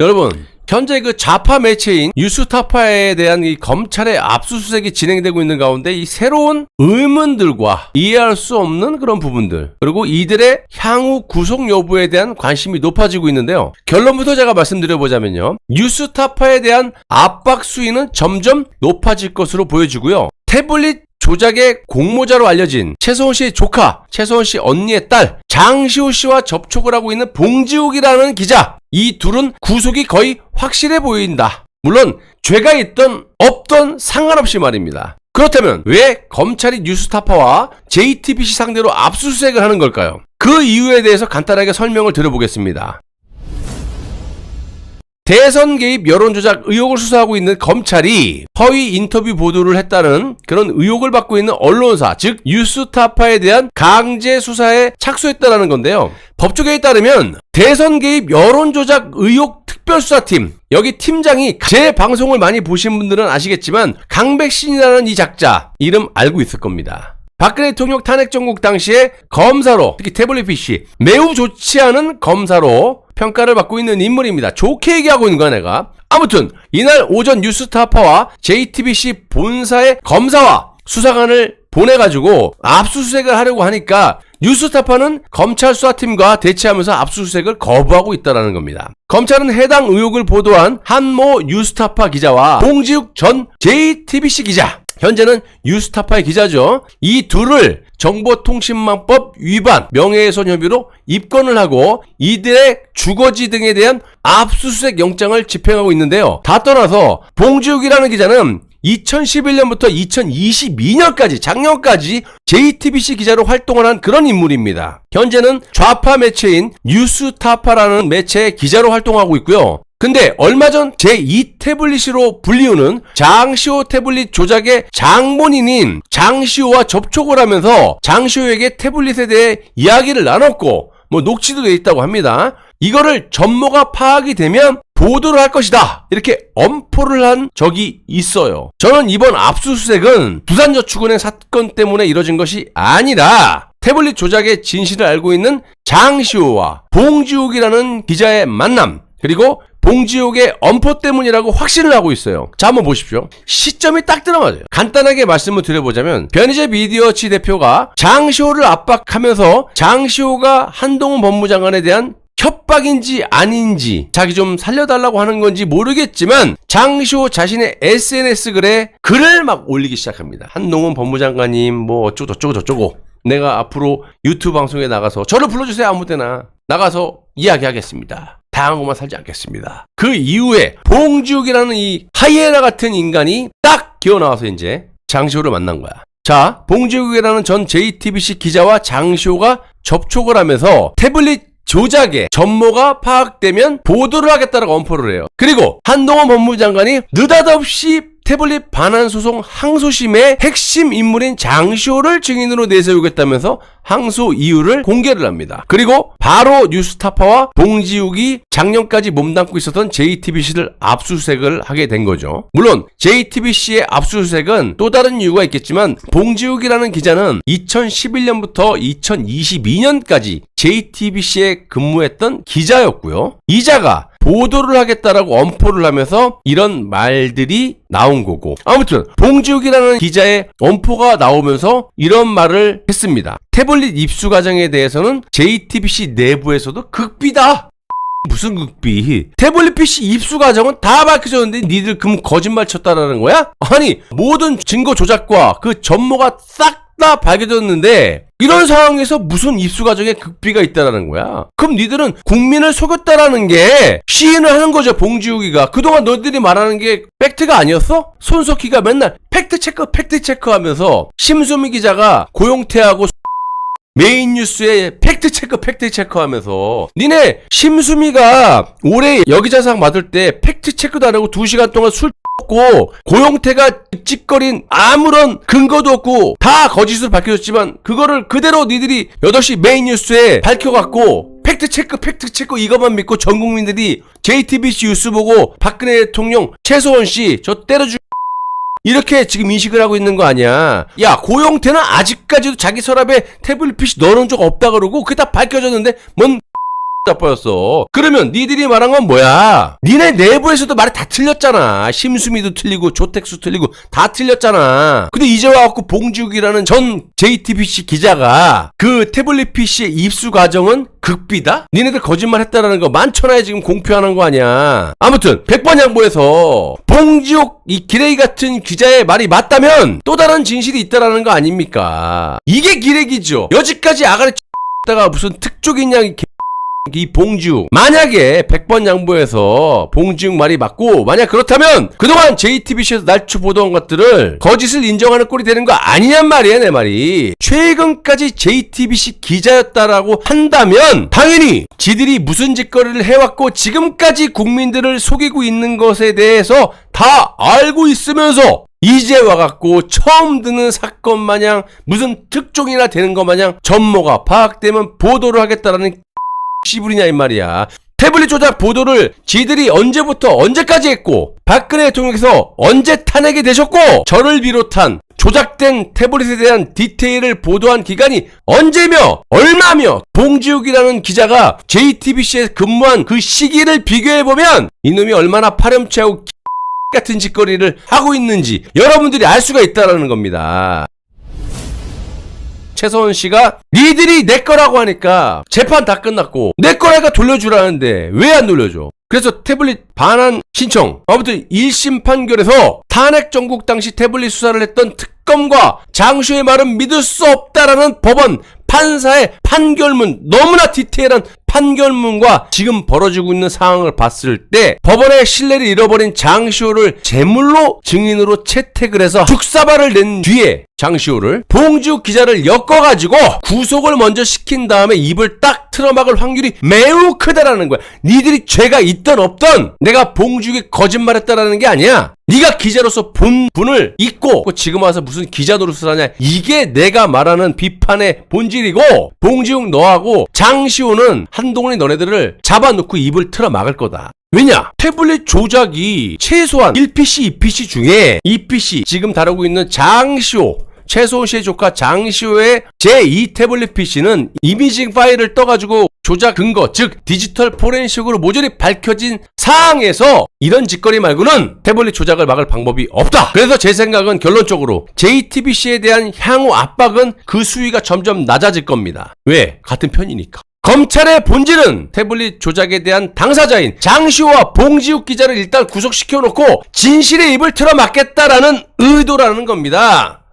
여러분, 현재 그 좌파 매체인 뉴스타파에 대한 이 검찰의 압수수색이 진행되고 있는 가운데 이 새로운 의문들과 이해할 수 없는 그런 부분들, 그리고 이들의 향후 구속 여부에 대한 관심이 높아지고 있는데요. 결론부터 제가 말씀드려보자면요, 뉴스타파에 대한 압박 수위는 점점 높아질 것으로 보여지고요. 태블릿 조작의 공모자로 알려진 최소원 씨의 조카, 최소원 씨 언니의 딸 장시호 씨와 접촉을 하고 있는 봉지욱이라는 기자, 이 둘은 구속이 거의 확실해 보인다. 물론 죄가 있던 없던 상관없이 말입니다. 그렇다면 왜 검찰이 뉴스타파와 JTBC 상대로 압수수색을 하는 걸까요? 그 이유에 대해서 간단하게 설명을 드려보겠습니다. 대선 개입 여론조작 의혹을 수사하고 있는 검찰이 허위 인터뷰 보도를 했다는 그런 의혹을 받고 있는 언론사, 즉 뉴스타파에 대한 강제 수사에 착수했다는 건데요. 법조계에 따르면 대선 개입 여론조작 의혹 특별수사팀, 여기 팀장이, 제 방송을 많이 보신 분들은 아시겠지만 강백신이라는 이 작자 이름 알고 있을 겁니다. 박근혜 대통령 탄핵 정국 당시에 검사로, 특히 태블릿 PC 매우 좋지 않은 검사로 평가를 받고 있는 인물입니다. 좋게 얘기하고 있는 거야 내가. 아무튼 이날 오전 뉴스타파와 JTBC 본사의 검사와 수사관을 보내가지고 압수수색을 하려고 하니까 뉴스타파는 검찰 수사팀과 대치하면서 압수수색을 거부하고 있다는 겁니다. 검찰은 해당 의혹을 보도한 한모 뉴스타파 기자와 봉지욱 전 JTBC 기자, 현재는 뉴스타파의 기자죠, 이 둘을 정보통신망법 위반, 명예훼손 혐의로 입건을 하고 이들의 주거지 등에 대한 압수수색 영장을 집행하고 있는데요. 다 떠나서 봉지욱이라는 기자는 2011년부터 2022년까지, 작년까지 JTBC 기자로 활동을 한 그런 인물입니다. 현재는 좌파 매체인 뉴스타파라는 매체의 기자로 활동하고 있고요. 근데 얼마 전 제2 태블릿으로 불리우는 장시호 태블릿 조작의 장본인인 장시호와 접촉을 하면서 장시호에게 태블릿에 대해 이야기를 나눴고 녹취도 돼 있다고 합니다. 이거를 전모가 파악이 되면 보도를 할 것이다, 이렇게 엄포를 한 적이 있어요. 저는 이번 압수수색은 부산저축은행 사건 때문에 이뤄진 것이 아니라 태블릿 조작의 진실을 알고 있는 장시호와 봉지욱이라는 기자의 만남, 그리고 봉지욱의 엄포 때문이라고 확신을 하고 있어요. 자, 한번 보십시오. 시점이 딱 들어맞아요. 간단하게 말씀을 드려보자면 변희재 미디어치 대표가 장시호를 압박하면서 장시호가 한동훈 법무장관에 대한 협박인지 아닌지 자기 좀 살려달라고 하는 건지 모르겠지만 장시호 자신의 SNS 글에 글을 막 올리기 시작합니다. 한동훈 법무장관님 뭐 어쩌고 저쩌고 내가 앞으로 유튜브 방송에 나가서 저를 불러주세요, 아무 때나 나가서 이야기하겠습니다. 다양한 것만 살지 않겠습니다. 그 이후에 봉지욱이라는 이 하이에나 같은 인간이 딱 기어나와서 이제 장시호를 만난 거야. 자, 봉지욱이라는 전 JTBC 기자와 장시호가 접촉을 하면서 태블릿 조작의 전모가 파악되면 보도를 하겠다라고 엄포를 해요. 그리고 한동훈 법무장관이 느닷없이 태블릿 반환소송 항소심의 핵심 인물인 장시호를 증인으로 내세우겠다면서 항소 이유를 공개를 합니다. 그리고 바로 뉴스타파와 봉지욱이 작년까지 몸담고 있었던 JTBC를 압수수색을 하게 된 거죠. 물론 JTBC의 압수수색은 또 다른 이유가 있겠지만 봉지욱이라는 기자는 2011년부터 2022년까지 JTBC에 근무했던 기자였고요. 이자가 보도를 하겠다라고 엄포를 하면서 이런 말들이 나온 거고, 아무튼 봉지욱이라는 기자의 엄포가 나오면서 이런 말을 했습니다. 태블릿 입수 과정에 대해서는 JTBC 내부에서도 극비다. 무슨 극비? 태블릿 PC 입수 과정은 다 밝혀졌는데 니들 그럼 거짓말 쳤다라는 거야? 아니, 모든 증거 조작과 그 전모가 싹 다 밝혀졌는데 이런 상황에서 무슨 입수 과정에 극비가 있다라는 거야? 그럼 니들은 국민을 속였다라는 게 시인을 하는 거죠, 봉지욱이가. 그동안 너희들이 말하는 게 팩트가 아니었어? 손석희가 맨날 팩트체크 하면서 심수미 기자가 고용태하고 메인 뉴스에 팩트체크 하면서 니네 심수미가 올해 여기자상 받을 때 팩트체크도 안 하고 2시간 동안 술 고 고용태가 찝찝거린 아무런 근거도 없고 다 거짓으로 밝혀졌지만 그거를 그대로 니들이 8시 메인 뉴스에 밝혀갖고 팩트체크 이것만 믿고 전 국민들이 JTBC 뉴스 보고 박근혜 대통령 최소원 씨 저 때려주 이렇게 지금 인식을 하고 있는 거 아니야. 야, 고용태는 아직까지도 자기 서랍에 태블릿 PC 넣어놓은 적 없다 그러고 그게 다 밝혀졌는데 뭔 나빠였어. 그러면 니들이 말한 건 뭐야? 니네 내부에서도 말이 다 틀렸잖아. 심수미도 틀리고 조택수 틀리고 다 틀렸잖아. 근데 이제 와갖고 봉지욱이라는 전 JTBC 기자가 그 태블릿 PC의 입수 과정은 극비다? 니네들 거짓말 했다라는 거 만천하에 지금 공표하는 거 아니야. 아무튼 100번 양보해서 봉지욱 이 기레기 같은 기자의 말이 맞다면 또 다른 진실이 있다라는 거 아닙니까? 이게 기레기죠. 여지까지 아가리 다가 무슨 특종이냐 이 봉지욱. 만약에 100번 양보해서 봉지욱 말이 맞고 만약 그렇다면 그동안 JTBC에서 날추 보도한 것들을 거짓을 인정하는 꼴이 되는 거 아니냔 말이야 내 말이. 최근까지 JTBC 기자였다라고 한다면 당연히 지들이 무슨 짓거리를 해왔고 지금까지 국민들을 속이고 있는 것에 대해서 다 알고 있으면서 이제 와갖고 처음 듣는 사건 마냥 무슨 특종이나 되는 것 마냥 전모가 파악되면 보도를 하겠다라는 씨부리냐 이 말이야. 태블릿 조작 보도를 지들이 언제부터 언제까지 했고 박근혜 대통령께서 언제 탄핵이 되셨고 저를 비롯한 조작된 태블릿에 대한 디테일을 보도한 기간이 언제며 얼마며 봉지욱이라는 기자가 JTBC에 근무한 그 시기를 비교해보면 이놈이 얼마나 파렴치하고 같은 짓거리를 하고 있는지 여러분들이 알 수가 있다는 겁니다. 최서원 씨가 니들이 내 거라고 하니까 재판 다 끝났고 내 거라니까 돌려주라는데 왜 안 돌려줘? 그래서 태블릿 반환 신청. 아무튼 1심 판결에서 탄핵 정국 당시 태블릿 수사를 했던 특검과 장시호의 말은 믿을 수 없다라는 법원 판사의 판결문, 너무나 디테일한 판결문과 지금 벌어지고 있는 상황을 봤을 때 법원의 신뢰를 잃어버린 장시호를 제물로 증인으로 채택을 해서 죽사발을 낸 뒤에 장시호를 봉지욱 기자를 엮어가지고 구속을 먼저 시킨 다음에 입을 딱 틀어막을 확률이 매우 크다라는 거야. 니들이 죄가 있던 없던 내가 봉지욱이 거짓말했다라는 게 아니야. 네가 기자로서 본분을 잊고 지금 와서 무슨 기자 노릇을 하냐. 이게 내가 말하는 비판의 본질이고 봉지욱 너하고 장시호는 한동훈이 너네들을 잡아놓고 입을 틀어막을 거다. 왜냐? 태블릿 조작이 최소한 1PC, 2PC 중에 2PC 지금 다루고 있는 장시호 최소원 씨의 조카 장시호의 제2 태블릿 PC는 이미징 파일을 떠가지고 조작 근거, 즉 디지털 포렌식으로 모조리 밝혀진 사항에서 이런 짓거리 말고는 태블릿 조작을 막을 방법이 없다. 그래서 제 생각은 결론적으로 JTBC에 대한 향후 압박은 그 수위가 점점 낮아질 겁니다. 왜? 같은 편이니까. 검찰의 본질은 태블릿 조작에 대한 당사자인 장시호와 봉지욱 기자를 일단 구속시켜놓고 진실의 입을 틀어막겠다라는 의도라는 겁니다.